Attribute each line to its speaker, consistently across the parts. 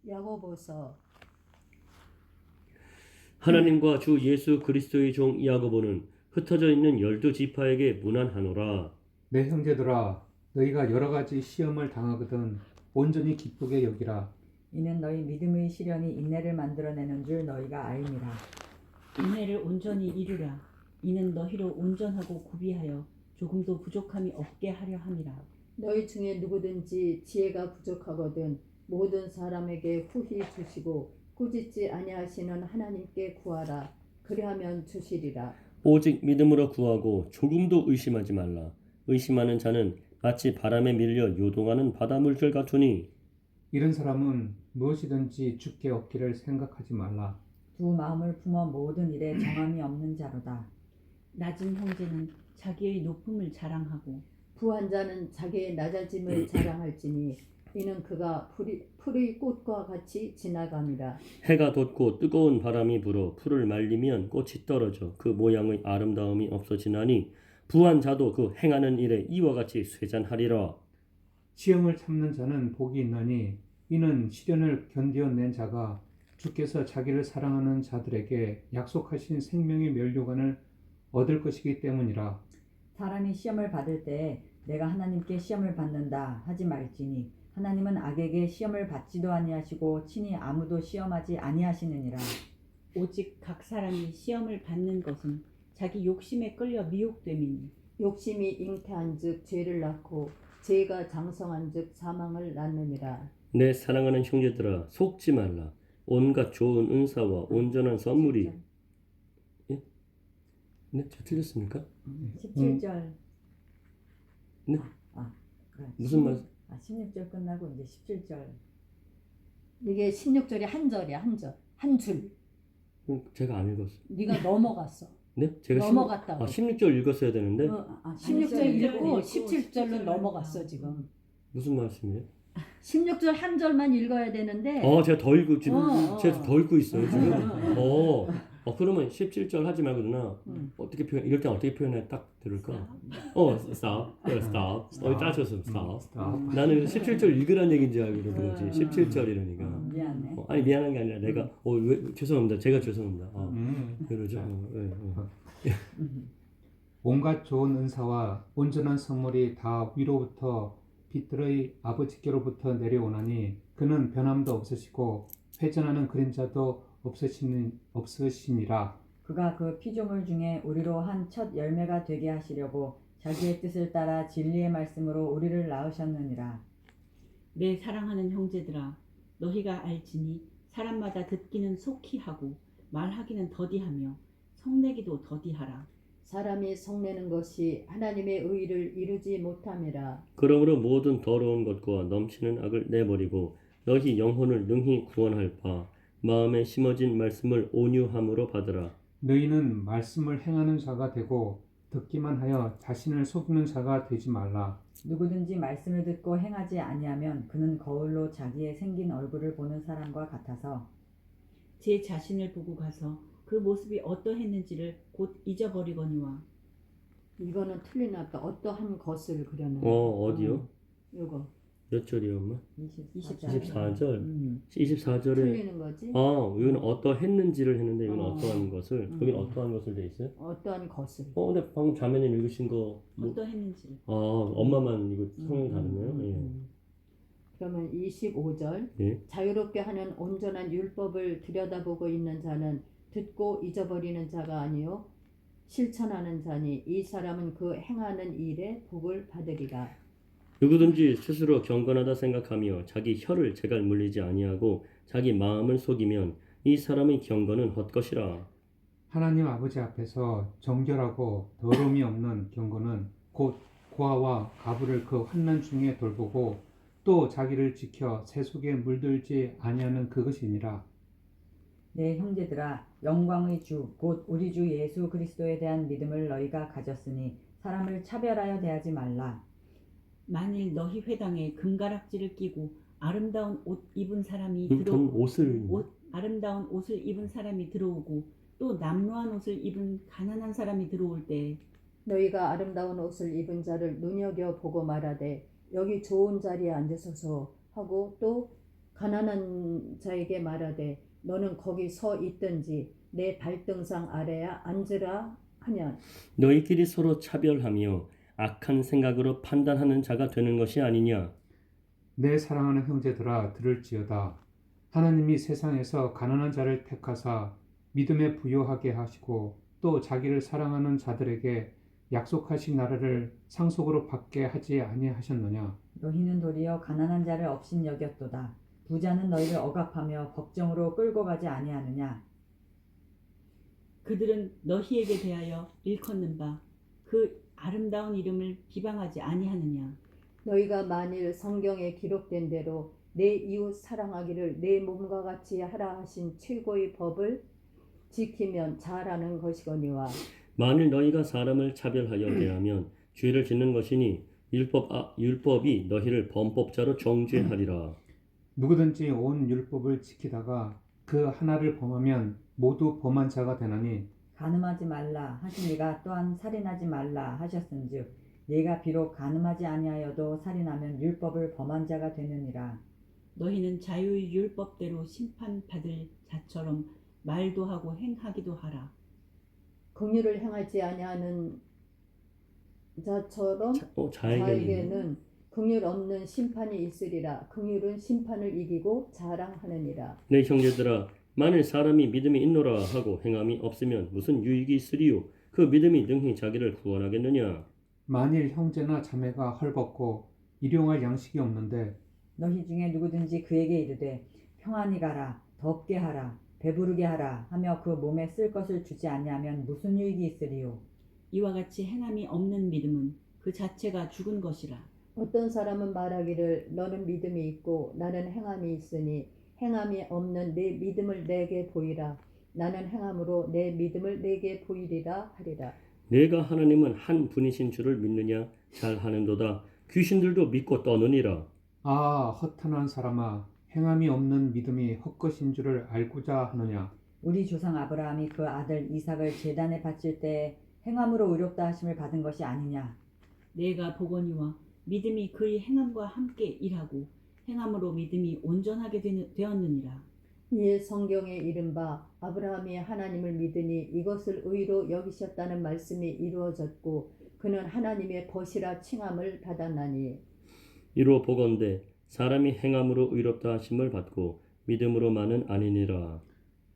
Speaker 1: 야고보서
Speaker 2: 하나님과 주 예수 그리스도의 종 야고보는 흩어져 있는 12지파에게 문안하노라.
Speaker 3: 내 형제들아, 너희가 여러 가지 시험을 당하거든 온전히 기쁘게 여기라.
Speaker 4: 이는 너희 믿음의 시련이 인내를 만들어내는 줄 너희가 알미라.
Speaker 5: 인내를 온전히 이루라. 이는 너희로 온전하고 구비하여 조금도 부족함이 없게 하려 함이라.
Speaker 1: 너희 중에 누구든지 지혜가 부족하거든 모든 사람에게 후히 주시고 꾸짖지 아니하시는 하나님께 구하라. 그리하면 주시리라.
Speaker 2: 오직 믿음으로 구하고 조금도 의심하지 말라. 의심하는 자는 마치 바람에 밀려 요동하는 바닷물결 같으니
Speaker 3: 이런 사람은 무엇이든지 주께 얻기를 생각하지 말라.
Speaker 4: 두 마음을 품어 모든 일에 정함이 없는 자로다.
Speaker 5: 낮은 형제는 자기의 높음을 자랑하고
Speaker 1: 부한 자는 자기의 낮아짐을 자랑할지니 이는 그가 풀의 꽃과 같이 지나감이라.
Speaker 2: 해가 돋고 뜨거운 바람이 불어 풀을 말리면 꽃이 떨어져 그 모양의 아름다움이 없어지나니 부한 자도 그 행하는 일에 이와 같이 쇠잔하리라.
Speaker 3: 시험을 참는 자는 복이 있나니 이는 시련을 견디어낸 자가 주께서 자기를 사랑하는 자들에게 약속하신 생명의 면류관을 얻을 것이기 때문이라.
Speaker 4: 사람이 시험을 받을 때에 내가 하나님께 시험을 받는다 하지 말지니 하나님은 악에게 시험을 받지도 아니하시고 친히 아무도 시험하지 아니하시느니라.
Speaker 5: 오직 각 사람이 시험을 받는 것은 자기 욕심에 끌려 미혹됨이니
Speaker 1: 욕심이 잉태한즉 죄를 낳고 죄가 장성한즉 사망을 낳느니라.
Speaker 2: 내 사랑하는 형제들아 속지 말라. 온갖 좋은 은사와 온전한 선물이 예? 네? 저 틀렸습니까?
Speaker 4: 17절.
Speaker 2: 네?
Speaker 4: 그래.
Speaker 2: 무슨 말?
Speaker 4: 16절 끝나고 이제 17절.
Speaker 1: 이게 16절이 한 절이야. 한 줄.
Speaker 2: 제가 안 읽었어요.
Speaker 1: 네가 넘어갔어.
Speaker 2: 네? 제가
Speaker 1: 넘어갔다고.
Speaker 2: 16절 읽었어야 되는데
Speaker 1: 16절 읽고
Speaker 5: 읽고
Speaker 1: 17절로 넘어갔어 지금.
Speaker 2: 무슨 말씀이에요?
Speaker 1: 16절 한 절만 읽어야 되는데
Speaker 2: 제가 더 읽고 지금 제가 더 읽고 있어요 지금. 그러면 17절 하지 말고 누나 어떻게 표현 이럴 때 어떻게 표현해 딱 들을까? stop, stop. 따져서 stop. 나는 17절 읽으란 얘기인 줄 알고 그러지 17절 이러니까.
Speaker 4: 미안해.
Speaker 2: 아니 미안한 게 아니라 내가 죄송합니다. 제가 죄송합니다. 그러죠.
Speaker 3: 온갖 좋은 은사와 온전한 선물이 다 위로부터 빛들의 아버지께로부터 내려오나니 그는 변함도 없으시고 회전하는 그림자도 없으시니라.
Speaker 4: 그가 그 피조물 중에 우리로 한 첫 열매가 되게 하시려고 자기의 뜻을 따라 진리의 말씀으로 우리를 낳으셨느니라.
Speaker 5: 내 사랑하는 형제들아 너희가 알지니 사람마다 듣기는 속히 하고 말하기는 더디하며 성내기도 더디하라.
Speaker 1: 사람이 성내는 것이 하나님의 의를 이루지 못함이라.
Speaker 2: 그러므로 모든 더러운 것과 넘치는 악을 내버리고 너희 영혼을 능히 구원할 바 마음에 심어진 말씀을 온유함으로 받으라.
Speaker 3: 너희는 말씀을 행하는 자가 되고 듣기만 하여 자신을 속이는 자가 되지 말라.
Speaker 4: 누구든지 말씀을 듣고 행하지 아니하면 그는 거울로 자기의 생긴 얼굴을 보는 사람과 같아서
Speaker 5: 제 자신을 보고 가서 그 모습이 어떠했는지를 곧 잊어버리거니와.
Speaker 1: 이거는 틀리나봐. 어떠한 것을 그려놓은.
Speaker 2: 어디요?
Speaker 1: 이거
Speaker 2: 몇 절이요, 엄마?
Speaker 4: 24절.
Speaker 2: 24절에
Speaker 1: 틀리는 거지.
Speaker 2: 이건 어떠했는지를 했는데 이건
Speaker 1: 어.
Speaker 2: 어떠한 것을 거긴 어떠한 것을 돼 있어요?
Speaker 1: 어떠한 것을.
Speaker 2: 근데 방금 자매님 읽으신 거
Speaker 5: 어떠했는지를.
Speaker 2: 엄마만 이거 성경이 다르네요.
Speaker 1: 그러면 25절.
Speaker 2: 예.
Speaker 1: 자유롭게 하는 온전한 율법을 들여다보고 있는 자는 듣고 잊어버리는 자가 아니요 실천하는 자니 이 사람은 그 행하는 일에 복을 받으리라.
Speaker 2: 누구든지 스스로 경건하다 생각하며 자기 혀를 제갈 물리지 아니하고 자기 마음을 속이면 이 사람의 경건은 헛것이라.
Speaker 3: 하나님 아버지 앞에서 정결하고 더러움이 없는 경건은 곧 고아와 가부를 그 환난 중에 돌보고 또 자기를 지켜 새 속에 물들지 아니하는 그것이니라.
Speaker 4: 내 형제들아 영광의 주 곧 우리 주 예수 그리스도에 대한 믿음을 너희가 가졌으니 사람을 차별하여 대하지 말라.
Speaker 5: 만일 너희 회당에 금가락지를 끼고 아름다운 옷 입은 사람이 아름다운 옷을 입은 사람이 들어오고 또 남루한 옷을 입은 가난한 사람이 들어올 때
Speaker 1: 너희가 아름다운 옷을 입은 자를 눈여겨보고 말하되 여기 좋은 자리에 앉으소서 하고 또 가난한 자에게 말하되 너는 거기 서 있든지 내 발등상 아래야 앉으라 하면
Speaker 2: 너희끼리 서로 차별하며 악한 생각으로 판단하는 자가 되는 것이 아니냐.
Speaker 3: 내 사랑하는 형제들아 들을지어다. 하나님이 세상에서 가난한 자를 택하사 믿음에 부요하게 하시고 또 자기를 사랑하는 자들에게 약속하신 나라를 상속으로 받게 하지 아니하셨느냐.
Speaker 4: 너희는 도리어 가난한 자를 업신여겼도다. 부자는 너희를 억압하며 법정으로 끌고 가지 아니하느냐.
Speaker 5: 그들은 너희에게 대하여 일컫는 바 그 아름다운 이름을 비방하지 아니하느냐.
Speaker 1: 너희가 만일 성경에 기록된 대로 내 이웃 사랑하기를 내 몸과 같이 하라 하신 최고의 법을 지키면 잘하는 것이거니와
Speaker 2: 만일 너희가 사람을 차별하여 대하면 죄를 짓는 것이니 율법이 너희를 범법자로 정죄하리라.
Speaker 3: 누구든지 온 율법을 지키다가 그 하나를 범하면 모두 범한 자가 되나니
Speaker 4: 간음하지 말라 하신 이가 또한 살인하지 말라 하셨은즉 네가 비록 간음하지 아니하여도 살인하면 율법을 범한 자가 되느니라.
Speaker 5: 너희는 자유의 율법대로 심판받을 자처럼 말도 하고 행하기도 하라.
Speaker 1: 긍휼을 행하지 아니하는 자처럼 자에게는 긍휼 없는 심판이 있으리라. 긍휼은 심판을 이기고 자랑하느니라.
Speaker 2: 내 형제들아, 만일 사람이 믿음이 있노라 하고 행함이 없으면 무슨 유익이 있으리요? 그 믿음이 능히 자기를 구원하겠느냐?
Speaker 3: 만일 형제나 자매가 헐벗고 일용할 양식이 없는데
Speaker 4: 너희 중에 누구든지 그에게 이르되 평안히 가라 덥게 하라 배부르게 하라 하며 그 몸에 쓸 것을 주지 아니하면 무슨 유익이 있으리요.
Speaker 5: 이와 같이 행함이 없는 믿음은 그 자체가 죽은 것이라.
Speaker 1: 어떤 사람은 말하기를 너는 믿음이 있고 나는 행함이 있으니 행함이 없는 내 믿음을 내게 보이라. 나는 행함으로 내 믿음을 내게 보이리라 하리라.
Speaker 2: 내가 하나님은 한 분이신 줄을 믿느냐? 잘하는도다. 귀신들도 믿고 떠느니라.
Speaker 3: 아 허탄한 사람아 행함이 없는 믿음이 헛것인 줄을 알고자 하느냐.
Speaker 4: 우리 조상 아브라함이 그 아들 이삭을 제단에 바칠 때에 행함으로 의롭다 하심을 받은 것이 아니냐.
Speaker 5: 내가 보거니와 믿음이 그의 행함과 함께 일하고 행함으로 믿음이 온전하게 되었느니라.
Speaker 1: 이에 성경에 이른바 아브라함이 하나님을 믿으니 이것을 의로 여기셨다는 말씀이 이루어졌고 그는 하나님의 벗이라 칭함을 받았나니
Speaker 2: 이로 보건대 사람이 행함으로 의롭다 하심을 받고 믿음으로만은 아니니라.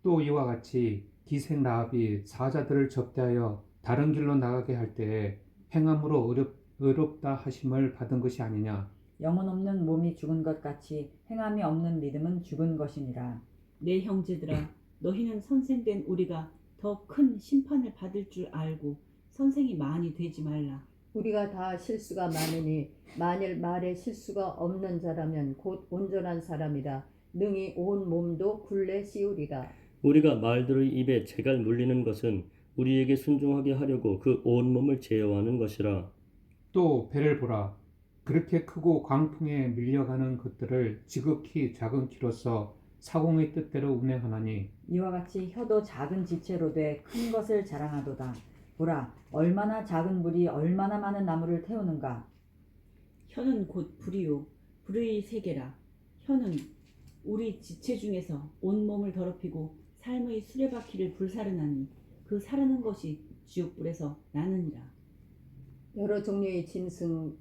Speaker 3: 또 이와 같이 기생 라합이 사자들을 접대하여 다른 길로 나가게 할 때에 행함으로 의롭다 하심을 받은 것이 아니냐.
Speaker 4: 영혼 없는 몸이 죽은 것 같이 행함이 없는 믿음은 죽은 것이니라.
Speaker 5: 내 형제들아, 너희는 선생된 우리가 더 큰 심판을 받을 줄 알고 선생이 많이 되지 말라.
Speaker 1: 우리가 다 실수가 많으니 만일 말에 실수가 없는 자라면 곧 온전한 사람이라 능히 온 몸도 굴레 씌우리라.
Speaker 2: 우리가 말들의 입에 재갈 물리는 것은 우리에게 순종하게 하려고 그 온몸을 제어하는 것이라.
Speaker 3: 또 배를 보라. 그렇게 크고 광풍에 밀려가는 것들을 지극히 작은 키로서 사공의 뜻대로 운행하나니
Speaker 4: 이와 같이 혀도 작은 지체로 돼 큰 것을 자랑하도다. 보라, 얼마나 작은 불이 얼마나 많은 나무를 태우는가.
Speaker 5: 혀는 곧 불이요 불의 세계라. 혀는 우리 지체 중에서 온 몸을 더럽히고 삶의 수레바퀴를 불사르나니 그 사르는 것이 지옥불에서 나느니라.
Speaker 1: 여러 종류의 짐승과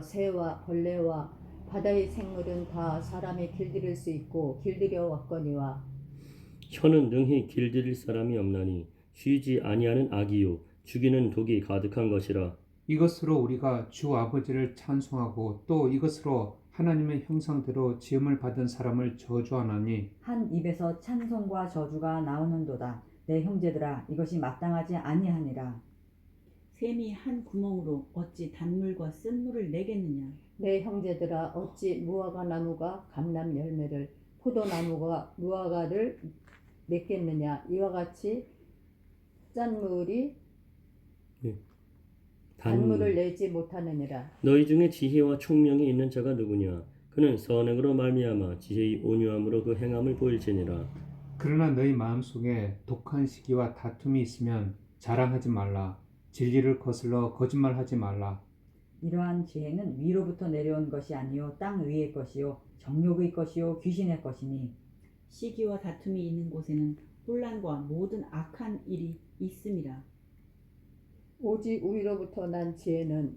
Speaker 1: 새와 벌레와 바다의 생물은 다 사람의 길들일 수 있고 길들여 왔거니와
Speaker 2: 혀는 능히 길들일 사람이 없나니 쉬지 아니하는 악이요 죽이는 독이 가득한 것이라.
Speaker 3: 이것으로 우리가 주 아버지를 찬송하고 또 이것으로 하나님의 형상대로 지음을 받은 사람을 저주하나니
Speaker 4: 한 입에서 찬송과 저주가 나오는도다. 내 형제들아, 이것이 마땅하지 아니하니라.
Speaker 5: 샘이 한 구멍으로 어찌 단물과 쓴물을 내겠느냐.
Speaker 1: 내 형제들아 어찌 무화과 나무가 감람 열매를 포도나무가 무화과를 맺겠느냐. 이와 같이 짠물이 단물을 내지 못하느니라.
Speaker 2: 너희 중에 지혜와 총명이 있는 자가 누구냐? 그는 선행으로 말미암아 지혜의 온유함으로 그 행함을 보일지니라.
Speaker 3: 그러나 너희 마음속에 독한 시기와 다툼이 있으면 자랑하지 말라. 진리를 거슬러 거짓말하지 말라.
Speaker 4: 이러한 지혜는 위로부터 내려온 것이 아니요 땅 위의 것이요 정욕의 것이요 귀신의 것이니
Speaker 5: 시기와 다툼이 있는 곳에는 혼란과 모든 악한 일이 있음이라.
Speaker 1: 오직 위로부터 난 지혜는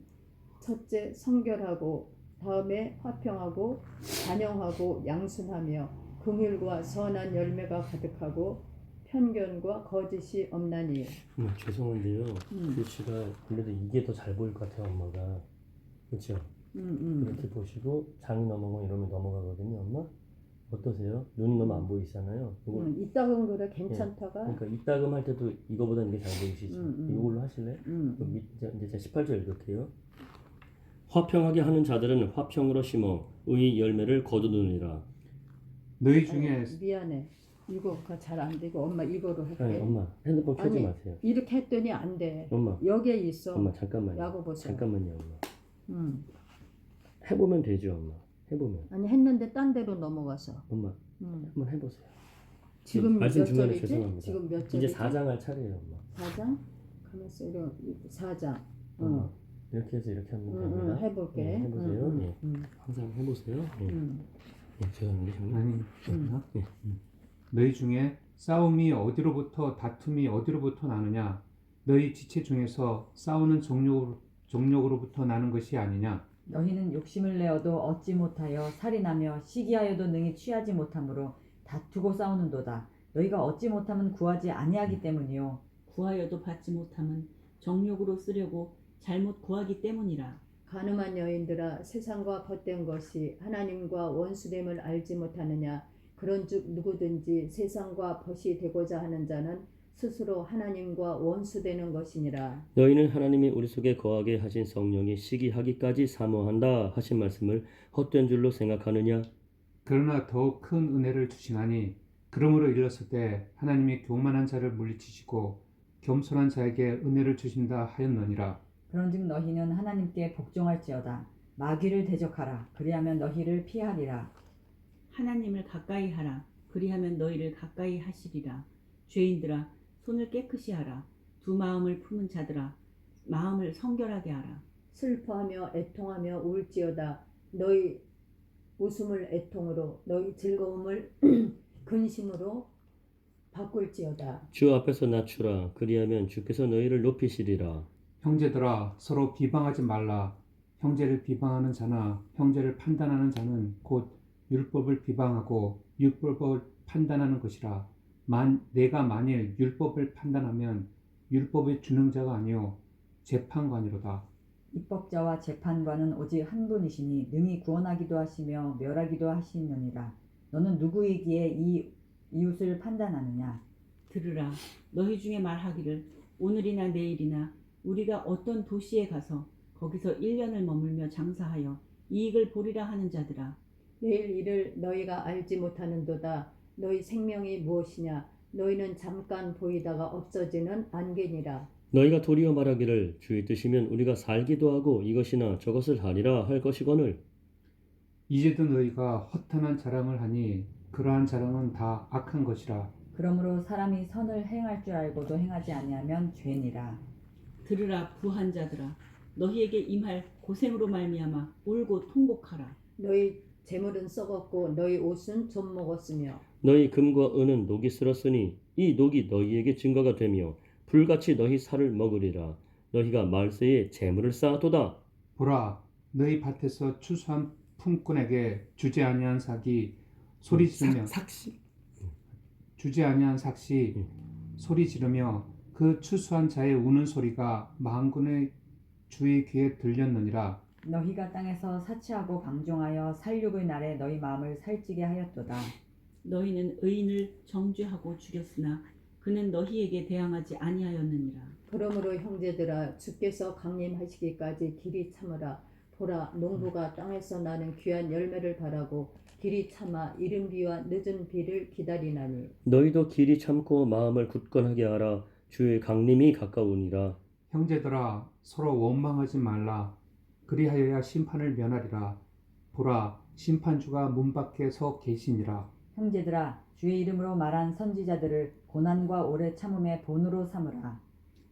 Speaker 1: 첫째 성결하고 다음에 화평하고 단영하고 양순하며 긍휼과 선한 열매가 가득하고 편견과 거짓이 없나니.
Speaker 2: 죄송한데요. 글씨가 그래도 이게 더 잘 보일 것 같아요, 엄마가. 그렇죠? 이렇게 보시고 장이 넘어가고 이러면 넘어가거든요, 엄마. 어떠세요? 눈이 너무 안 보이시잖아요. 이거
Speaker 1: 이따금 그래 괜찮다가.
Speaker 2: 그러니까 이따금 할 때도 이거보다 이게 잘 보이시죠? 이걸로 하실래요? 이제 18절 읽을게요. 화평하게 하는 자들은 화평으로 심어 의의 열매를 거두느니라.
Speaker 3: 너희 중에
Speaker 1: 미안해. 이거가 잘 안 되고 엄마 이거로 할게.
Speaker 2: 아니, 엄마 핸드폰 켜지
Speaker 1: 아니,
Speaker 2: 마세요.
Speaker 1: 이렇게 했더니 안 돼.
Speaker 2: 엄마,
Speaker 1: 여기에 있어.
Speaker 2: 엄마 잠깐만요.
Speaker 1: 야구 보세요.
Speaker 2: 잠깐만요, 엄마.
Speaker 1: 음.
Speaker 2: 해보면 되죠, 엄마. 해보면.
Speaker 1: 아니 했는데 딴 데로 넘어가서.
Speaker 2: 엄마 한번 해보세요.
Speaker 1: 지금
Speaker 2: 말씀
Speaker 1: 몇
Speaker 2: 중간에
Speaker 1: 절이지?
Speaker 2: 죄송합니다.
Speaker 1: 지금 몇 절이지?
Speaker 2: 이제 4장 할 차례예요, 엄마.
Speaker 1: 4장? 가만있어. 4장.
Speaker 2: 엄마, 이렇게 해서 이렇게 하면 됩니다.
Speaker 1: 해볼게.
Speaker 2: 네, 해보세요. 예. 항상 해보세요. 예. 죄송한데 형님.
Speaker 3: 아니 그렇구나.
Speaker 2: 예.
Speaker 3: 너희 중에 싸움이 어디로부터 다툼이 어디로부터 나느냐 너희 지체 중에서 싸우는 정욕으로부터 나는 것이 아니냐.
Speaker 4: 너희는 욕심을 내어도 얻지 못하여 살인하며 시기하여도 능히 취하지 못하므로 다투고 싸우는도다. 너희가 얻지 못하면 구하지 아니하기 때문이요
Speaker 5: 구하여도 받지 못함은 정욕으로 쓰려고 잘못 구하기 때문이라.
Speaker 1: 가늠한 여인들아 세상과 헛된 것이 하나님과 원수됨을 알지 못하느냐. 그런즉 누구든지 세상과 벗이 되고자 하는 자는 스스로 하나님과 원수되는 것이니라.
Speaker 2: 너희는 하나님이 우리 속에 거하게 하신 성령이 시기하기까지 사모한다 하신 말씀을 헛된 줄로 생각하느냐?
Speaker 3: 그러나 더욱 큰 은혜를 주시나니 그러므로 일렀을 때 하나님이 교만한 자를 물리치시고 겸손한 자에게 은혜를 주신다 하였느니라.
Speaker 4: 그런즉 너희는 하나님께 복종할지어다. 마귀를 대적하라. 그리하면 너희를 피하리라.
Speaker 5: 하나님을 가까이 하라. 그리하면 너희를 가까이 하시리라. 죄인들아 손을 깨끗이 하라. 두 마음을 품은 자들아 마음을 성결하게 하라.
Speaker 1: 슬퍼하며 애통하며 울지어다. 너희 웃음을 애통으로 너희 즐거움을 근심으로 바꿀지어다.
Speaker 2: 주 앞에서 낮추라. 그리하면 주께서 너희를 높이시리라.
Speaker 3: 형제들아 서로 비방하지 말라. 형제를 비방하는 자나 형제를 판단하는 자는 곧 율법을 비방하고 율법을 판단하는 것이라. 내가 만일 율법을 판단하면 율법의 준행자가 아니요 재판관이로다.
Speaker 4: 입법자와 재판관은 오직 한 분이시니 능히 구원하기도 하시며 멸하기도 하시느니라. 너는 누구이기에 이 이웃을 판단하느냐.
Speaker 5: 들으라. 너희 중에 말하기를 오늘이나 내일이나 우리가 어떤 도시에 가서 거기서 1년을 머물며 장사하여 이익을 보리라 하는 자들아.
Speaker 1: 내일 일을 너희가 알지 못하는도다. 너희 생명이 무엇이냐. 너희는 잠깐 보이다가 없어지는 안개니라.
Speaker 2: 너희가 도리어 말하기를 주의 뜻이면 우리가 살기도 하고 이것이나 저것을 하리라 할 것이거늘.
Speaker 3: 이제도 너희가 허탄한 자랑을 하니 그러한 자랑은 다 악한 것이라.
Speaker 4: 그러므로 사람이 선을 행할 줄 알고도 행하지 아니하면 죄니라.
Speaker 5: 들으라 부한 자들아. 너희에게 임할 고생으로 말미암아 울고 통곡하라.
Speaker 1: 너희 재물은 썩었고 너희 옷은 좀 먹었으며
Speaker 2: 너희 금과 은은 녹이 쓸었으니 이 녹이 너희에게 증거가 되며 불같이 너희 살을 먹으리라. 너희가 말세에 재물을 쌓아도다.
Speaker 3: 보라 너희 밭에서 추수한 품꾼에게 주지 아니한 삭이 소리 지르며
Speaker 2: 삭시.
Speaker 3: 주지 아니한 삭시 소리 지르며 그 추수한 자의 우는 소리가 만군의 주의 귀에 들렸느니라.
Speaker 4: 너희가 땅에서 사치하고 방종하여 살육의 날에 너희 마음을 살찌게 하였도다.
Speaker 5: 너희는 의인을 정죄하고 죽였으나 그는 너희에게 대항하지 아니하였느니라.
Speaker 1: 그러므로 형제들아 주께서 강림하시기까지 길이 참으라. 보라 농부가 땅에서 나는 귀한 열매를 바라고 길이 참아 이른 비와 늦은 비를 기다리나니.
Speaker 2: 너희도 길이 참고 마음을 굳건하게 하라. 주의 강림이 가까우니라.
Speaker 3: 형제들아 서로 원망하지 말라. 그리하여야 심판을 면하리라. 보라 심판주가 문 밖에 서 계시니라.
Speaker 4: 형제들아 주의 이름으로 말한 선지자들을 고난과 오래 참음의 본으로 삼으라.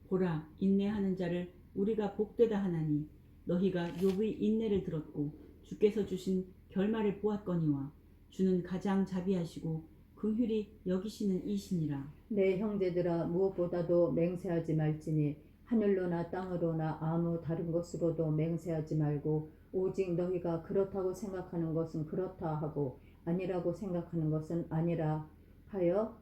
Speaker 5: 보라 인내하는 자를 우리가 복되다 하나니 너희가 욥의 인내를 들었고 주께서 주신 결말을 보았거니와 주는 가장 자비하시고 긍휼히 여기시는 이시니라.
Speaker 1: 내 형제들아 무엇보다도 맹세하지 말지니 하늘로나 땅으로나 아무 다른 것으로도 맹세하지 말고 오직 너희가 그렇다고 생각하는 것은 그렇다 하고 아니라고 생각하는 것은 아니라 하여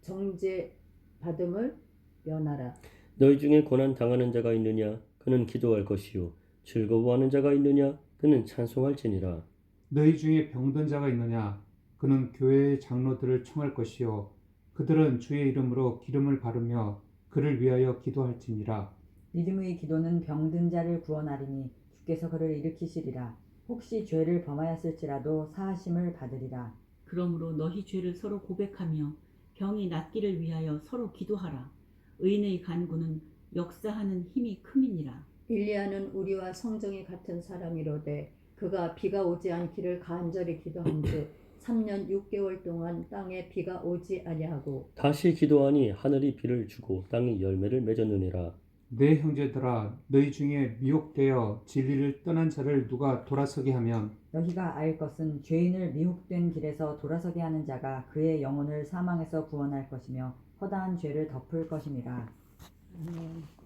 Speaker 1: 정죄 받음을 면하라.
Speaker 2: 너희 중에 고난 당하는 자가 있느냐 그는 기도할 것이요 즐거워하는 자가 있느냐 그는 찬송할지니라.
Speaker 3: 너희 중에 병든 자가 있느냐 그는 교회의 장로들을 청할 것이요 그들은 주의 이름으로 기름을 바르며 그를 위하여 기도할지니라.
Speaker 4: 믿음의 기도는 병든 자를 구원하리니 주께서 그를 일으키시리라. 혹시 죄를 범하였을지라도 사하심을 받으리라.
Speaker 5: 그러므로 너희 죄를 서로 고백하며 병이 낫기를 위하여 서로 기도하라. 의인의 간구는 역사하는 힘이 큼이니라.
Speaker 1: 일리야는 우리와 성정이 같은 사람이로되 그가 비가 오지 않기를 간절히 기도한즉 3년 6개월 동안 땅에 비가 오지 아니하고
Speaker 2: 다시 기도하니 하늘이 비를 주고 땅이 열매를 맺었느니라.
Speaker 3: 내 형제들아 너희 중에 미혹되어 진리를 떠난 자를 누가 돌아서게 하면
Speaker 4: 너희가 알 것은 죄인을 미혹된 길에서 돌아서게 하는 자가 그의 영혼을 사망에서 구원할 것이며 허다한 죄를 덮을 것임이라.
Speaker 1: 아멘.